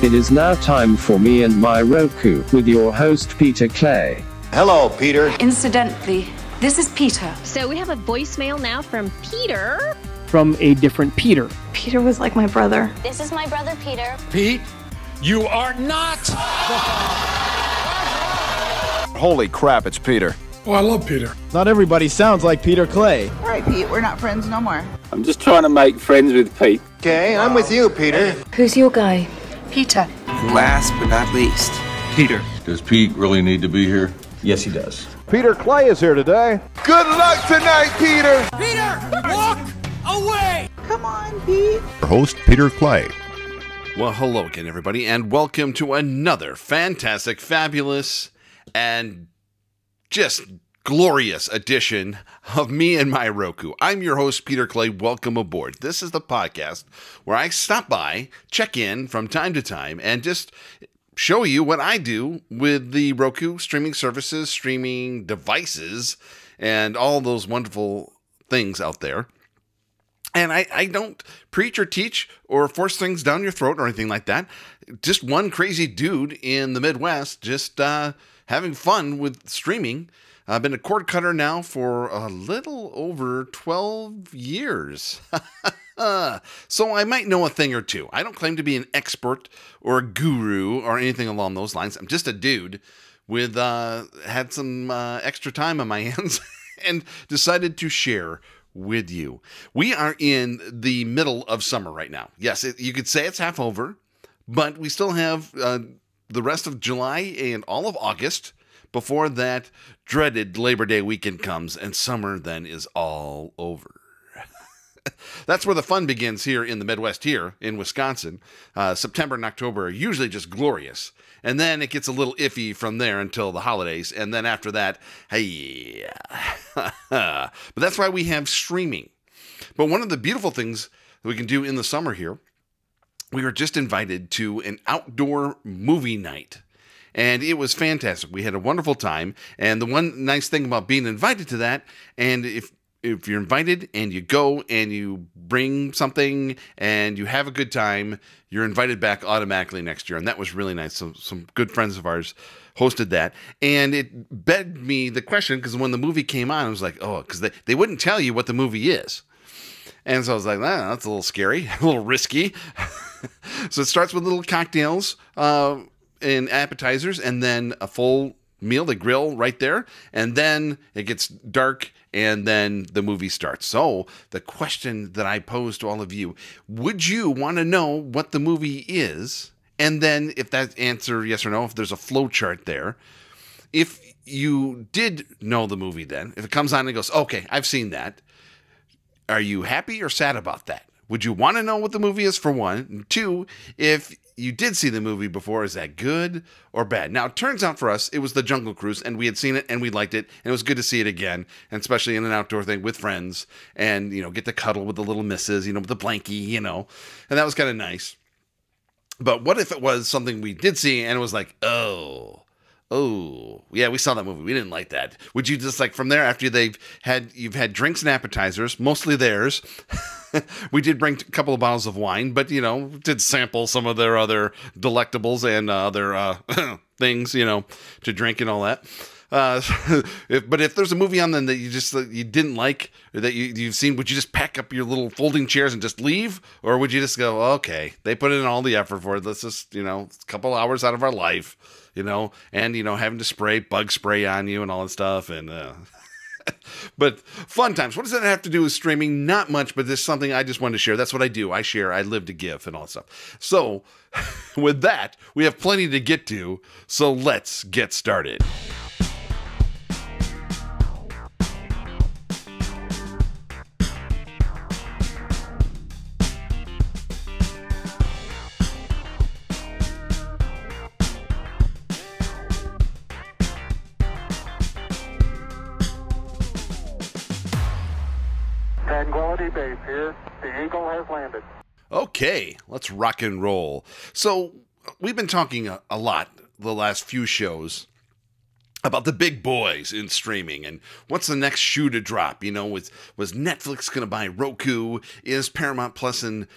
It is now time for Me and My Roku with your host Peter Clay. Hello, Peter. Incidentally, this is Peter. So we have a voicemail now from Peter. From a different Peter. Peter was like my brother. This is my brother, Peter. Pete, you are not. Holy crap, it's Peter. Oh, I love Peter. Not everybody sounds like Peter Clay. All right, Pete, we're not friends no more. I'm just trying to make friends with Pete. Okay, I'm with you, Peter. Who's your guy? Peter. Last but not least, Peter. Does Pete really need to be here? Yes, he does. Peter Clay is here today. Good luck tonight, Peter. Peter, walk away. Come on, Pete. Your host, Peter Clay. Well, hello again, everybody, and welcome to another fantastic, fabulous, and just glorious edition of Me and My Roku. I'm your host, Peter Clay. Welcome aboard. This is the podcast where I stop by, check in from time to time, and just show you what I do with the Roku streaming services, streaming devices, and all those wonderful things out there. And I don't preach or teach or force things down your throat or anything like that. Just one crazy dude in the Midwest just having fun with streaming. I've been a cord cutter now for a little over 12 years. So I might know a thing or two. I don't claim to be an expert or a guru or anything along those lines. I'm just a dude with had some extra time on my hands and decided to share with you. We are in the middle of summer right now. Yes, you could say it's half over, but we still have the rest of July and all of August before that dreaded Labor Day weekend comes, and summer then is all over. That's where the fun begins here in the Midwest, here in Wisconsin. September and October are usually just glorious. And then it gets a little iffy from there until the holidays. And then after that, hey. But that's why we have streaming. But one of the beautiful things that we can do in the summer here, we were just invited to an outdoor movie night. And it was fantastic. We had a wonderful time. And the one nice thing about being invited to that, and if you're invited and you go and you bring something and you have a good time, you're invited back automatically next year. And that was really nice. So some good friends of ours hosted that. And it begged me the question, because when the movie came on, I was like, oh, because they wouldn't tell you what the movie is. And so I was like, that's a little scary, a little risky. So it starts with little cocktails and appetizers, and then a full meal, the grill right there, and then it gets dark, and then the movie starts. So the question that I pose to all of you, would you want to know what the movie is? And then if that answer, yes or no, if there's a flow chart there, if you did know the movie, then if it comes on and goes, okay, I've seen that, are you happy or sad about that? Would you want to know what the movie is, for one? And two, if you did see the movie before, is that good or bad? Now, it turns out for us, it was The Jungle Cruise, and we had seen it, and we liked it, and it was good to see it again, and especially in an outdoor thing with friends, and, get to cuddle with the little misses, with the blankie, and that was kind of nice. But what if it was something we did see, and it was like, oh, yeah, we saw that movie. We didn't like that. Would you just, from there, after you've had drinks and appetizers, mostly theirs. We did bring a couple of bottles of wine, but, did sample some of their other delectables and other things, to drink and all that. But if there's a movie on then that you didn't like, or that you've seen, would you just pack up your little folding chairs and just leave? Or would you just go, okay, they put in all the effort for it. Let's just, a couple hours out of our life, and, having to spray bug spray on you and all that stuff. And, but fun times. What does that have to do with streaming? Not much, but there's something I just wanted to share. That's what I do. I share, I live to give, and all that stuff. So with that, we have plenty to get to. So let's get started. Tranquility Base here. The Eagle has landed. Okay, let's rock and roll. So we've been talking a lot the last few shows about the big boys in streaming and what's the next shoe to drop. Was Netflix going to buy Roku? Is Paramount Plus and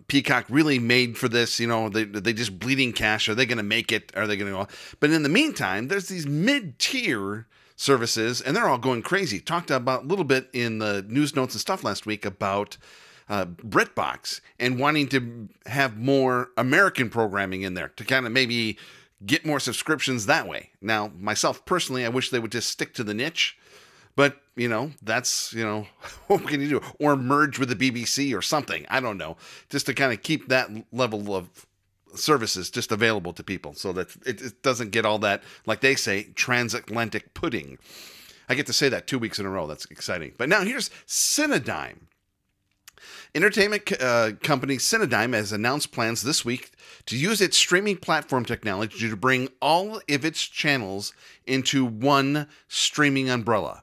Peacock really made for this. You know, they just bleeding cash. Are they going to make it? Are they going to go? But in the meantime, there's these mid-tier services, and they're all going crazy. Talked about a little bit in the news notes and stuff last week about BritBox and wanting to have more American programming in there to kind of maybe get more subscriptions that way. Now, myself personally, I wish they would just stick to the niche, but that's, what can you do? Or merge with the BBC or something. I don't know. Just to kind of keep that level of services just available to people so that it doesn't get all that, like they say, transatlantic pudding. I get to say that 2 weeks in a row. That's exciting. But now here's Cinedigm. Entertainment company Cinedigm has announced plans this week to use its streaming platform technology to bring all of its channels into one streaming umbrella.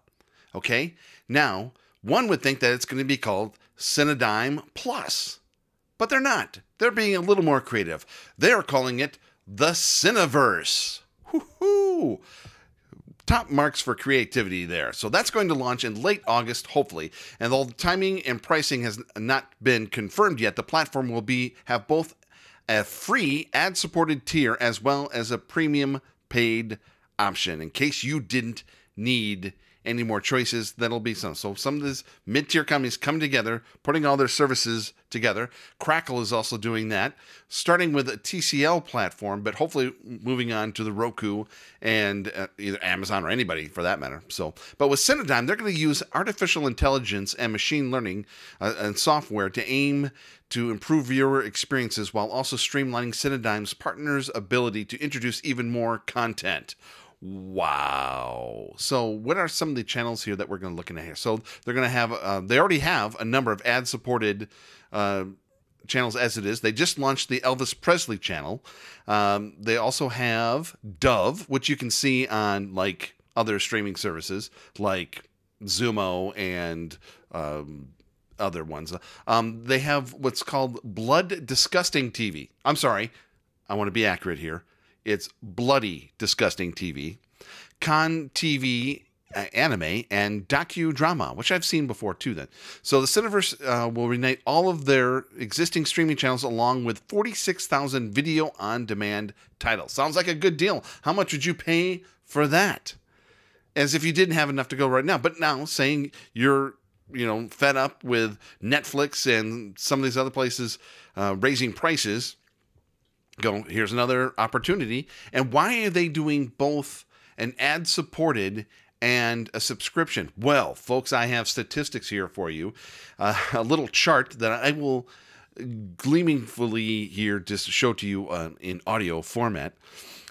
Okay? Now, one would think that it's going to be called Cinedigm Plus, but they're not. They're being a little more creative. They're calling it the Cineverse. Woo-hoo! Top marks for creativity there. So that's going to launch in late August, hopefully. And although the timing and pricing has not been confirmed yet, the platform will have both a free ad-supported tier as well as a premium paid option. In case you didn't need any more choices, that'll be some. So some of these mid-tier companies come together, putting all their services together. Crackle is also doing that, starting with a TCL platform, but hopefully moving on to the Roku and either Amazon or anybody for that matter. So, but with Cinedigm, they're going to use artificial intelligence and machine learning and software to aim to improve viewer experiences while also streamlining Cinedigm's partners' ability to introduce even more content. Wow. So what are some of the channels here that we're going to look at here? So they're going to have, they already have a number of ad-supported channels as it is. They just launched the Elvis Presley channel. They also have Dove, which you can see on like other streaming services like Zumo and other ones. They have what's called Blood Disgusting TV. I'm sorry. I want to be accurate here. It's Bloody Disgusting TV, Con TV anime, and docudrama, which I've seen before too then. So the Cineverse will reunite all of their existing streaming channels along with 46,000 video-on-demand titles. Sounds like a good deal. How much would you pay for that? As if you didn't have enough to go right now. But now, saying you're fed up with Netflix and some of these other places raising prices, here's another opportunity. And why are they doing both an ad-supported and a subscription? Well, folks, I have statistics here for you. A little chart that I will gleamingly here just show to you in audio format.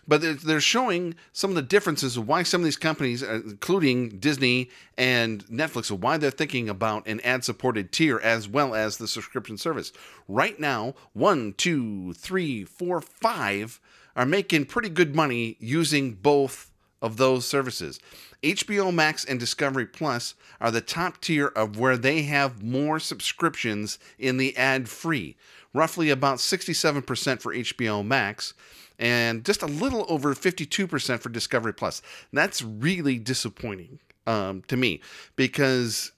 But they're showing some of the differences of why some of these companies, including Disney and Netflix, of why they're thinking about an ad-supported tier as well as the subscription service. Right now, 1, 2, 3, 4, 5 are making pretty good money using both of those services. HBO Max and Discovery Plus are the top tier of where they have more subscriptions in the ad-free. Roughly about 67% for HBO Max, and just a little over 52% for Discovery Plus. That's really disappointing to me, because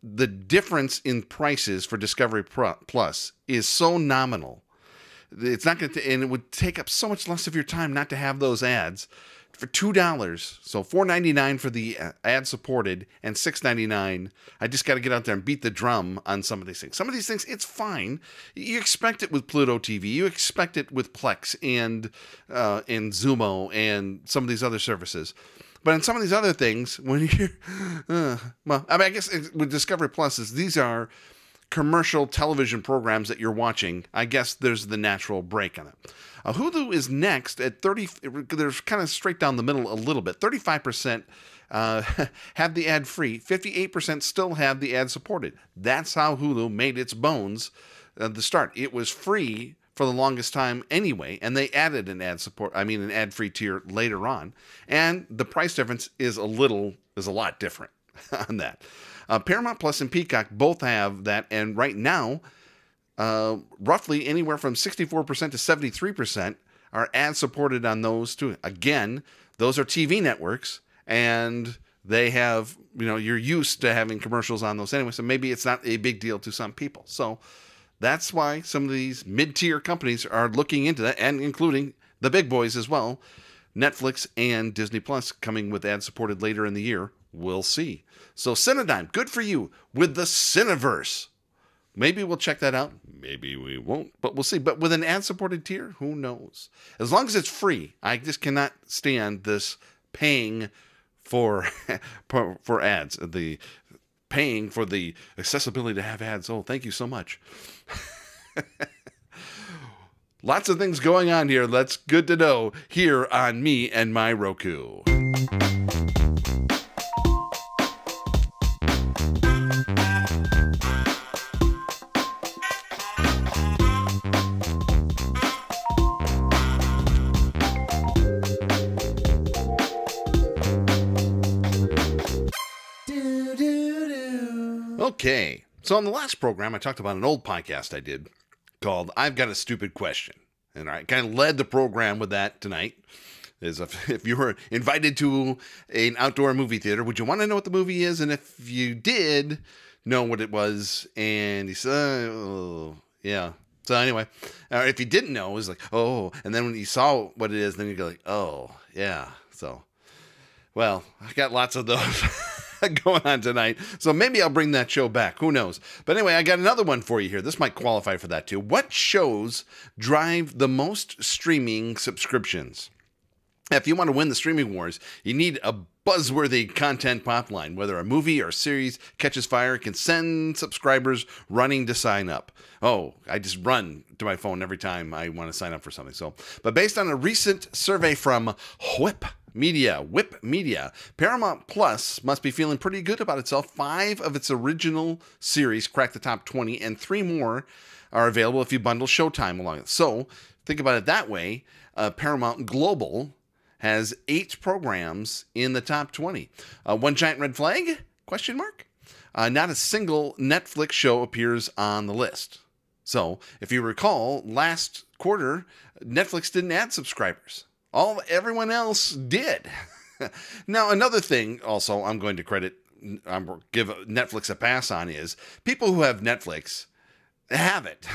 the difference in prices for Discovery Plus is so nominal. It's not going to, and it would take up so much less of your time not to have those ads. For $2, so $4.99 for the ad-supported and $6.99. I just got to get out there and beat the drum on some of these things. Some of these things, it's fine. You expect it with Pluto TV. You expect it with Plex and Zumo and some of these other services. But in some of these other things, when you're, I guess with Discovery Plus, these are commercial television programs that you're watching. I guess there's the natural break on it. Hulu is next at 30. They're kind of straight down the middle a little bit. 35% have the ad-free. 58% still have the ad-supported. That's how Hulu made its bones at the start. It was free for the longest time anyway, and they added an ad-free tier later on. And the price difference is a lot different on that. Paramount Plus and Peacock both have that, and right now, roughly anywhere from 64% to 73% are ad-supported on those too. Again, those are TV networks, and they have, you're used to having commercials on those anyway, so maybe it's not a big deal to some people. So that's why some of these mid-tier companies are looking into that, and including the big boys as well. Netflix and Disney Plus coming with ad-supported later in the year. We'll see. So Cinedigm, good for you with the Cineverse. Maybe we'll check that out. Maybe we won't, but we'll see. But with an ad-supported tier, who knows? As long as it's free. I just cannot stand this paying for ads. The paying for the accessibility to have ads. Oh, thank you so much. Lots of things going on here. That's good to know here on Me and My Roku. Okay, so on the last program, I talked about an old podcast I did called I've Got a Stupid Question. And I kind of led the program with that tonight. Is if you were invited to an outdoor movie theater, would you want to know what the movie is? And if you did know what it was, and he said, oh, yeah. So anyway, if you didn't know, it was like, oh. And then when you saw what it is, then you go like, oh, yeah. So, well, I got lots of those going on tonight. So maybe I'll bring that show back. Who knows? But anyway, I got another one for you here. This might qualify for that too. What shows drive the most streaming subscriptions? If you want to win the streaming wars, you need a buzzworthy content pipeline. Whether a movie or series catches fire, it can send subscribers running to sign up. Oh, I just run to my phone every time I want to sign up for something. So, but based on a recent survey from Whip Media, Paramount Plus must be feeling pretty good about itself. 5 of its original series cracked the top 20, and 3 more are available if you bundle Showtime along it. So think about it that way. Paramount Global has 8 programs in the top 20. One giant red flag? Question mark? Not a single Netflix show appears on the list. So if you recall, last quarter, Netflix didn't add subscribers. Everyone else did. Now, another thing also I'm going to give Netflix a pass on is people who have Netflix have it.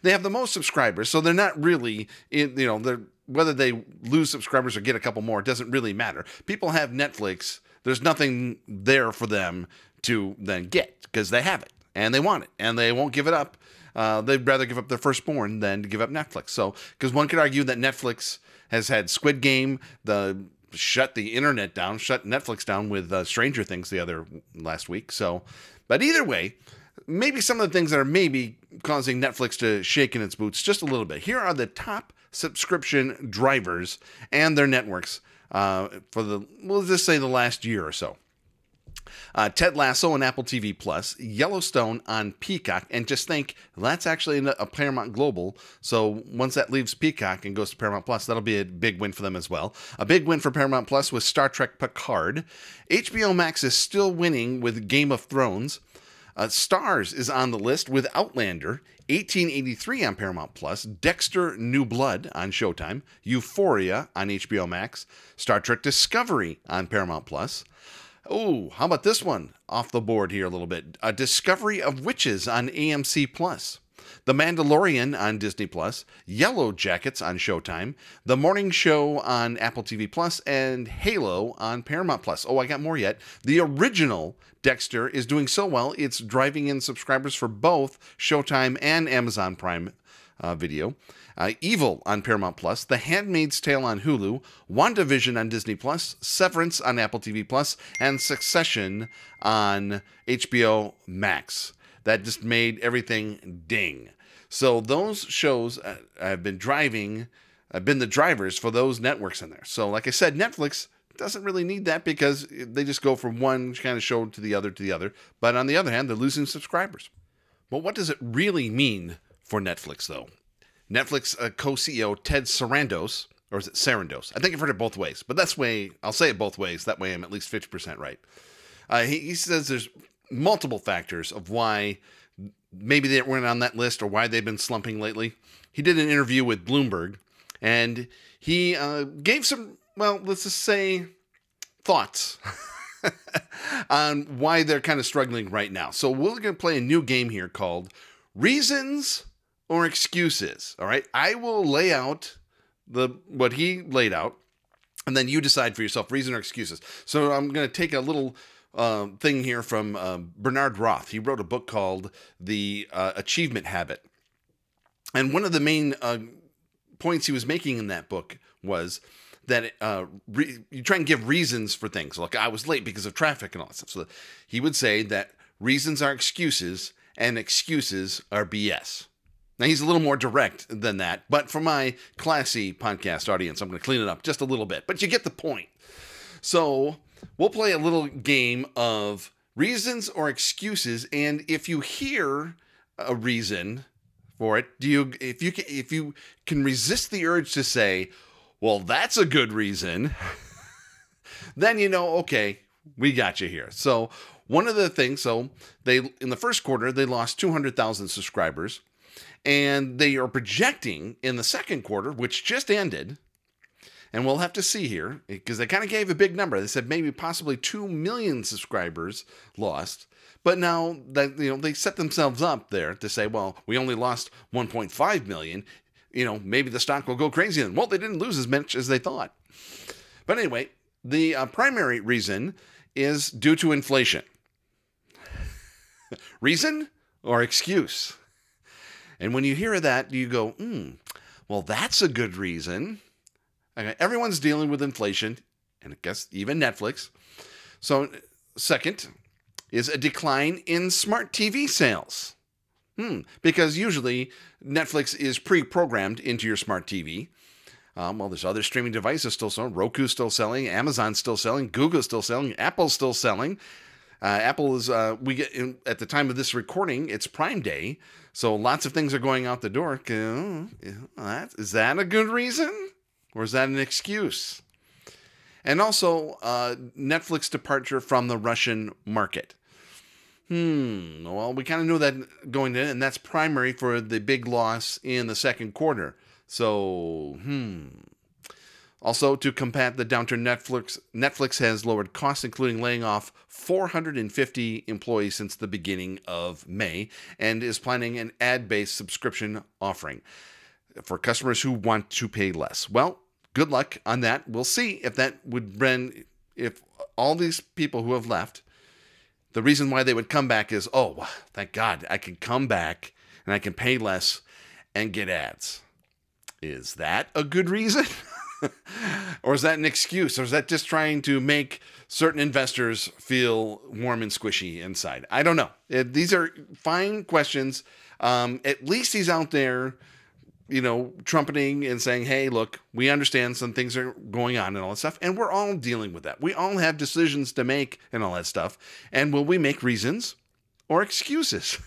They have the most subscribers, so they're not really, whether they lose subscribers or get a couple more, it doesn't really matter. People have Netflix. There's nothing there for them to then get because they have it and they want it and they won't give it up. They'd rather give up their firstborn than to give up Netflix. So, because one could argue that Netflix has had Squid Game, shut the internet down, shut Netflix down with Stranger Things last week. So, but either way, maybe some of the things that are maybe causing Netflix to shake in its boots just a little bit. Here are the top subscription drivers and their networks we'll just say the last year or so. Ted Lasso on Apple TV Plus, Yellowstone on Peacock, and just think that's actually a Paramount Global. So once that leaves Peacock and goes to Paramount Plus, that'll be a big win for them as well. A big win for Paramount Plus with Star Trek Picard. HBO Max is still winning with Game of Thrones. Stars is on the list with Outlander, 1883 on Paramount Plus, Dexter New Blood on Showtime, Euphoria on HBO Max, Star Trek Discovery on Paramount Plus. Oh, how about this one off the board here a little bit? A Discovery of Witches on AMC Plus, The Mandalorian on Disney Plus, Yellow Jackets on Showtime, The Morning Show on Apple TV Plus, and Halo on Paramount Plus. Oh, I got more yet. The original Dexter is doing so well, it's driving in subscribers for both Showtime and Amazon Prime Video. Evil on Paramount Plus, The Handmaid's Tale on Hulu, WandaVision on Disney Plus, Severance on Apple TV Plus, and Succession on HBO Max. That just made everything ding. So those shows have been the drivers for those networks in there. So like I said, Netflix doesn't really need that because they just go from one kind of show to the other. But on the other hand, they're losing subscribers. But what does it really mean for Netflix, though? Netflix co-CEO Ted Sarandos, or is it Sarandos? I think I've heard it both ways, but I'll say it both ways. That way I'm at least 50% right. He says there's multiple factors of why maybe they weren't on that list or why they've been slumping lately. He did an interview with Bloomberg, and he gave some, let's just say, thoughts on why they're kind of struggling right now. So we're going to play a new game here called Reasons or excuses. All right. I will lay out what he laid out, and then you decide for yourself, reason or excuses. So I'm going to take a little thing here from Bernard Roth. He wrote a book called The Achievement Habit. And one of the main points he was making in that book was that you try and give reasons for things. Like, I was late because of traffic and all that stuff. So he would say that reasons are excuses and excuses are BS. Now, he's a little more direct than that, but for my classy podcast audience, I'm going to clean it up just a little bit. But you get the point. So we'll play a little game of reasons or excuses, and if you hear a reason for it, if you can resist the urge to say, well, that's a good reason, then you know, okay, we got you here. So one of the things, in the first quarter, they lost 200,000 subscribers. And they are projecting in the second quarter, which just ended, and we'll have to see here, because they kind of gave a big number. They said maybe possibly 2 million subscribers lost. But now that, they set themselves up there to say, well, we only lost 1.5 million. Maybe the stock will go crazy. And well, they didn't lose as much as they thought. But anyway, the primary reason is due to inflation. Reason or excuse? And when you hear that, you go, well, that's a good reason. Okay, everyone's dealing with inflation, and I guess even Netflix. So second is a decline in smart TV sales. Because usually Netflix is pre-programmed into your smart TV. Well, there's other streaming devices still selling. Roku's still selling. Amazon's still selling. Google's still selling. Apple's still selling. Apple is, at the time of this recording, it's Prime Day. So lots of things are going out the door. Is that a good reason? Or is that an excuse? And also, Netflix departure from the Russian market. Well, we kind of knew that going in, and that's primary for the big loss in the second quarter. So, Also, to combat the downturn, Netflix has lowered costs, including laying off 450 employees since the beginning of May, and is planning an ad-based subscription offering for customers who want to pay less. Well, good luck on that. We'll see if that would if all these people who have left, the reason why they would come back is, oh, thank God, I can come back and I can pay less and get ads. Is that a good reason? Or is that an excuse? Or is that just trying to make certain investors feel warm and squishy inside? I don't know. These are fine questions. At least he's out there, trumpeting and saying, hey, look, we understand some things are going on and all that stuff. And we're all dealing with that. We all have decisions to make and all that stuff. And will we make reasons or excuses?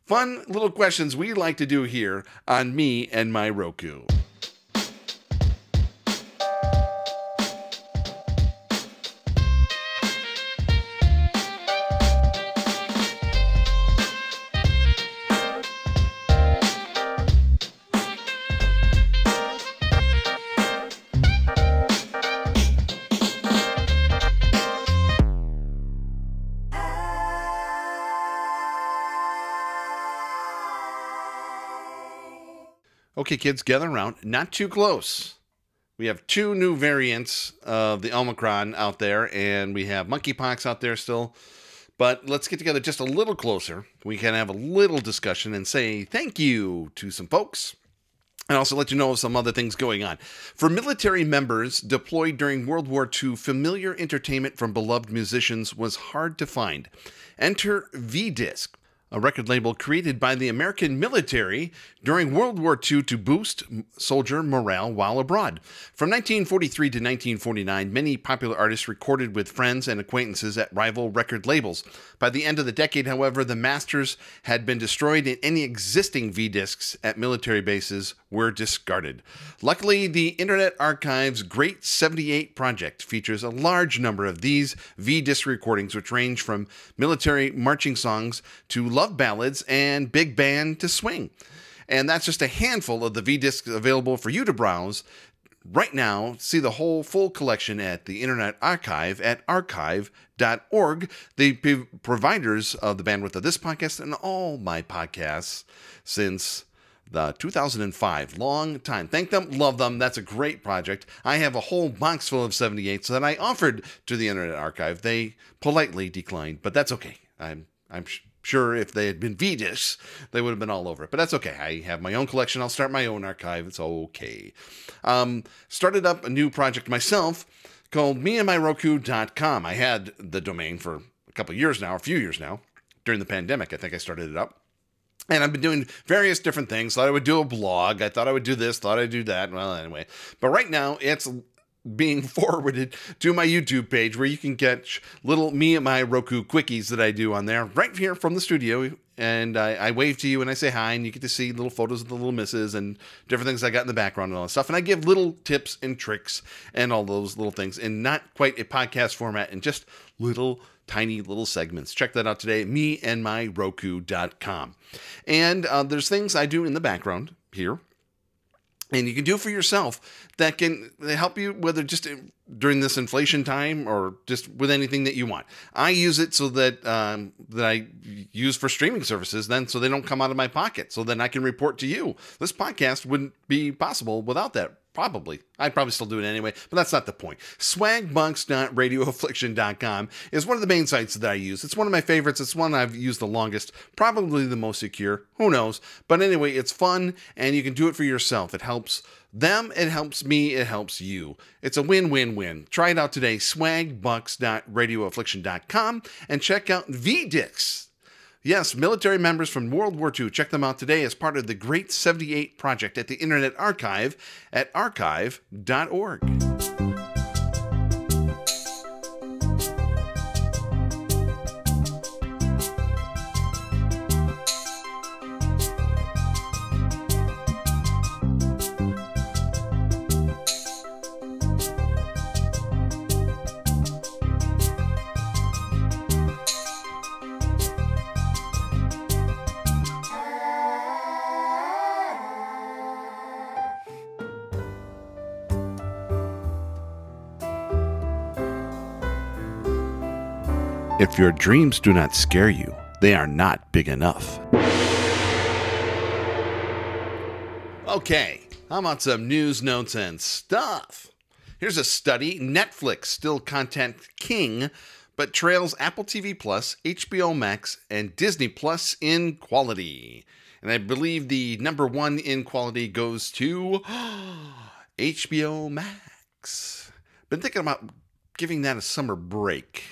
Fun little questions we like to do here on Me and My Roku. Okay, kids, gather around. Not too close. We have 2 new variants of the Omicron out there, and we have monkeypox out there still. But let's get together just a little closer. We can have a little discussion and say thank you to some folks. And also let you know of some other things going on. For military members deployed during World War II, familiar entertainment from beloved musicians was hard to find. Enter V-Disc, a record label created by the American military during World War II to boost soldier morale while abroad. From 1943 to 1949, many popular artists recorded with friends and acquaintances at rival record labels. By the end of the decade, however, the masters had been destroyed and any existing V-discs at military bases were discarded. Luckily, the Internet Archive's Great 78 project features a large number of these V-disc recordings, which range from military marching songs to love ballads and big band to swing. And that's just a handful of the V-discs available for you to browse right now, see the whole full collection at the Internet Archive at archive.org, the providers of the bandwidth of this podcast and all my podcasts since the 2005. Long time. Thank them, love them. That's a great project. I have a whole box full of 78s that I offered to the Internet Archive. They politely declined, but that's okay. I'm sure if they had been V-Discs, they would have been all over it. But that's okay. I have my own collection. I'll start my own archive. It's okay. Started up a new project myself called meandmyroku.com. I had the domain for a couple of years now, a few years now. During the pandemic, I think I started it up. And I've been doing various different things. Thought I would do a blog. I thought I would do this. Thought I'd do that. Well, anyway. But right now, it's being forwarded to my YouTube page where you can catch little Me and My Roku quickies that I do on there right here from the studio. And I wave to you and I say hi, and you get to see little photos of the little misses and different things I got in the background and all that stuff. And I give little tips and tricks and all those little things in not quite a podcast format and just little tiny little segments. Check that out today, meandmyroku.com. And there's things I do in the background here, and you can do for yourself that can help you, whether just during this inflation time or just with anything that you want. I use it so that that I use for streaming services, then so they don't come out of my pocket, so then I can report to you. This podcast wouldn't be possible without that. Probably. I'd probably still do it anyway, but that's not the point. Swagbucks.radioaffliction.com is one of the main sites that I use. It's one of my favorites. It's one I've used the longest, probably the most secure. Who knows? But anyway, it's fun, and you can do it for yourself. It helps them, it helps me, it helps you. It's a win-win-win. Try it out today, swagbucks.radioaffliction.com, and check out V-Discs. Yes, military members from World War II. Check them out today as part of the Great 78 Project at the Internet Archive at archive.org. If your dreams do not scare you, they are not big enough. Okay, how about some news, notes, and stuff? Here's a study. Netflix still content king, but trails Apple TV Plus, HBO Max, and Disney Plus in quality. And I believe the number one in quality goes to HBO Max. Been thinking about giving that a summer break,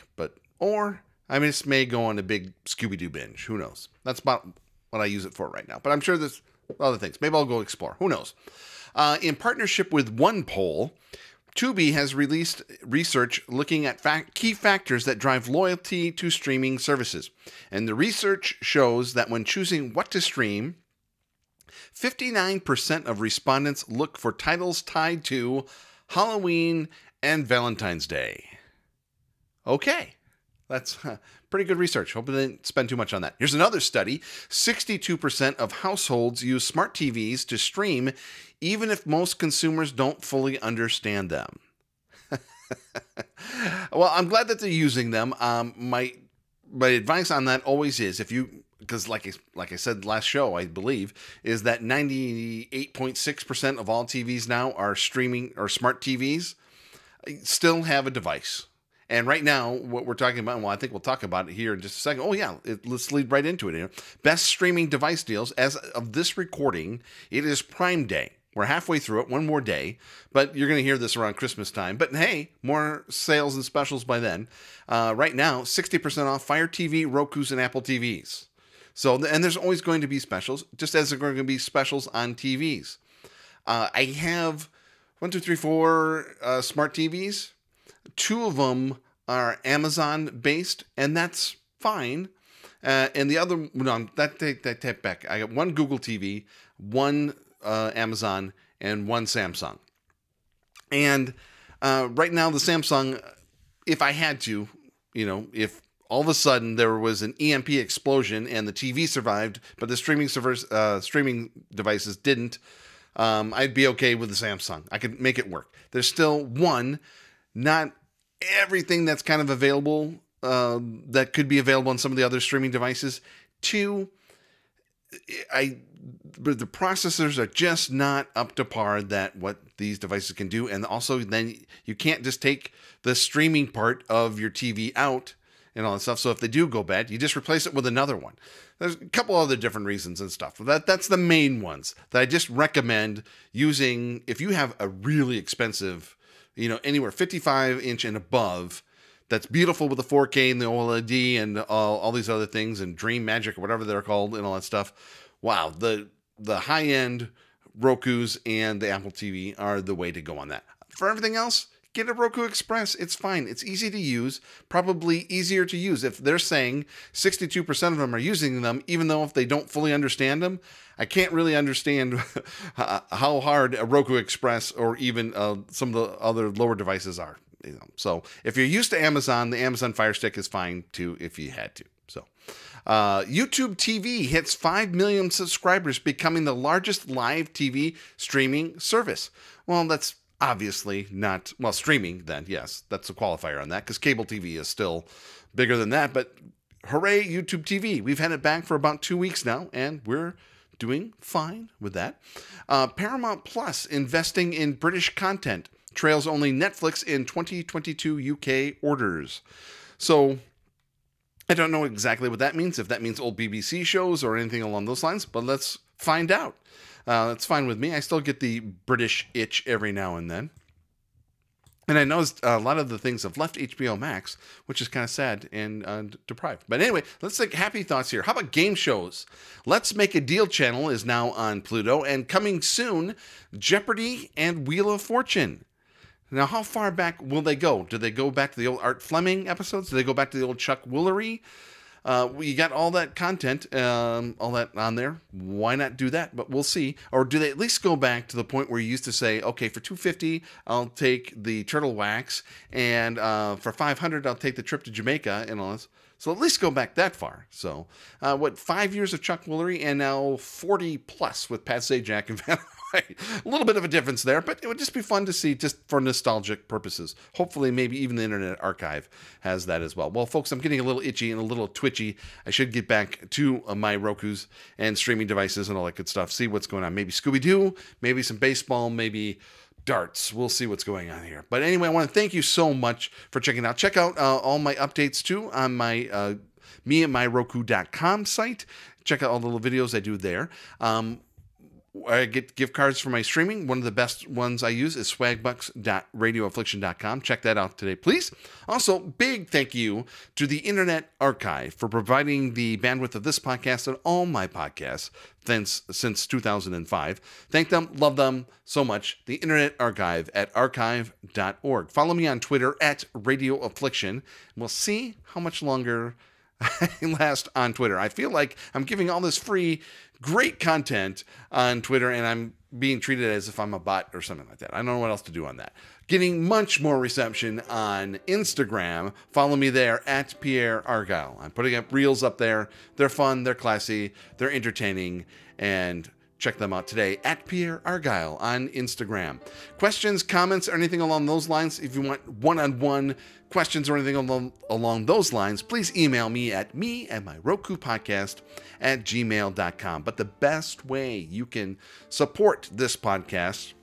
or I mean, this may go on a big Scooby-Doo binge. Who knows? That's about what I use it for right now. But I'm sure there's other things. Maybe I'll go explore. Who knows? In partnership with OnePoll, Tubi has released research looking at key factors that drive loyalty to streaming services. And the research shows that when choosing what to stream, 59% of respondents look for titles tied to Halloween and Valentine's Day. Okay. That's pretty good research. Hope they didn't spend too much on that. Here's another study. 62% of households use smart TVs to stream, even if most consumers don't fully understand them. Well, I'm glad that they're using them. My advice on that always is, because like I said last show, I believe, is that 98.6% of all TVs now are streaming or smart TVs still have a device. And right now, what we're talking about, well, I think we'll talk about it here in just a second. Oh, yeah, let's lead right into it here. Best streaming device deals. As of this recording, it is Prime Day. We're halfway through it, one more day. But you're going to hear this around Christmas time. But hey, more sales and specials by then. Right now, 60% off Fire TV, Rokus, and Apple TVs. So, and there's always going to be specials, just as there are going to be specials on TVs. I have 4 smart TVs. 2 of them are Amazon based, and that's fine. And the other, no, that take back. I got 1 Google TV, 1 Amazon, and 1 Samsung. And right now, the Samsung, if I had to, if all of a sudden there was an EMP explosion and the TV survived, but the streaming devices didn't, I'd be okay with the Samsung. I could make it work. There's still, one, not everything that's kind of available that could be available on some of the other streaming devices. Two, the processors are just not up to par that what these devices can do. And also then you can't just take the streaming part of your TV out and all that stuff. So if they do go bad, you just replace it with another one. There's a couple other different reasons and stuff. That's the main ones that I just recommend using. If you have a really expensive, anywhere 55-inch and above, that's beautiful with the 4K and the OLED and all these other things and Dream Magic or whatever they're called and all that stuff. Wow, the high-end Rokus and the Apple TV are the way to go on that. For everything else, get a Roku Express. It's fine. It's easy to use, probably easier to use. If they're saying 62% of them are using them, even though if they don't fully understand them, I can't really understand how hard a Roku Express or even some of the other lower devices are. So if you're used to Amazon, the Amazon Fire Stick is fine too if you had to. So YouTube TV hits 5 million subscribers, becoming the largest live TV streaming service. Well, that's obviously not, well, streaming then, yes, that's a qualifier on that because cable TV is still bigger than that. But hooray, YouTube TV. We've had it back for about 2 weeks now, and we're doing fine with that. Paramount Plus investing in British content trails only Netflix in 2022 UK orders. So I don't know exactly what that means, if that means old BBC shows or anything along those lines, but let's find out. That's fine with me. I still get the British itch every now and then. And I noticed a lot of the things have left HBO Max, which is kind of sad and deprived. But anyway, let's think happy thoughts here. How about game shows? Let's Make a Deal channel is now on Pluto, and coming soon, Jeopardy and Wheel of Fortune. Now, how far back will they go? Do they go back to the old Art Fleming episodes? Do they go back to the old Chuck Woolery? We got all that content, all that on there. Why not do that? But we'll see. Or do they at least go back to the point where you used to say, okay, for $250, I'll take the turtle wax, and for $500, I'll take the trip to Jamaica and all this. So at least go back that far. So, 5 years of Chuck Woolery and now 40 plus with Pat Sajak and Van Right. A little bit of a difference there, but it would just be fun to see just for nostalgic purposes. Hopefully, maybe even the Internet Archive has that as well. Well, folks, I'm getting a little itchy and a little twitchy. I should get back to my Rokus and streaming devices and all that good stuff. See what's going on. Maybe Scooby-Doo, maybe some baseball, maybe darts. We'll see what's going on here. But anyway, I want to thank you so much for checking out. Check out all my updates, too, on my meandmyroku.com site. Check out all the little videos I do there. I get gift cards for my streaming. One of the best ones I use is swagbucks.radioaffliction.com. Check that out today, please. Also, big thank you to the Internet Archive for providing the bandwidth of this podcast and all my podcasts since 2005. Thank them, love them so much. The Internet Archive at archive.org. Follow me on Twitter at Radio Affliction. We'll see how much longer I last on Twitter. I feel like I'm giving all this free great content on Twitter, and I'm being treated as if I'm a bot or something like that. I don't know what else to do on that. Getting much more reception on Instagram. Follow me there at Pierre Argyle. I'm putting up reels up there. They're fun, they're classy, they're entertaining, and check them out today at Pierre Argyle on Instagram. Questions, comments, or anything along those lines, if you want one-on-one questions or anything along those lines, please email me at meandmyrokupodcast@gmail.com. But the best way you can support this podcast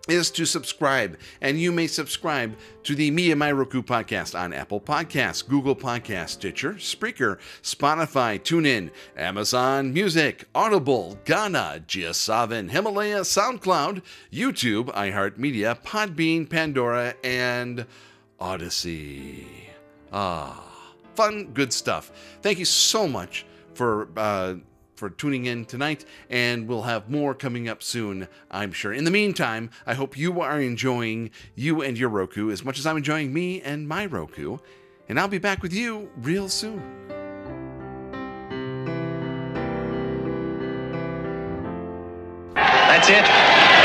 is to subscribe, and you may subscribe to the Me and My Roku podcast on Apple Podcasts, Google Podcasts, Stitcher, Spreaker, Spotify, TuneIn, Amazon Music, Audible, Gaana, GeoSavin, Himalaya, SoundCloud, YouTube, iHeartMedia, Podbean, Pandora, and Odyssey. Fun, good stuff. Thank you so much for tuning in tonight, and we'll have more coming up soon, I'm sure. In the meantime, I hope you are enjoying you and your Roku as much as I'm enjoying me and my Roku, and I'll be back with you real soon. That's it.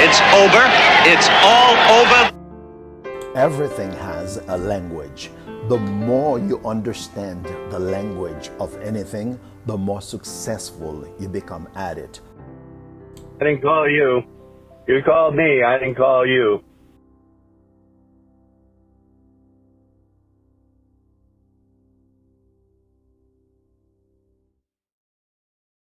It's over. It's all over. Everything has a language. The more you understand the language of anything, the more successful you become at it. I didn't call you. You called me. I didn't call you.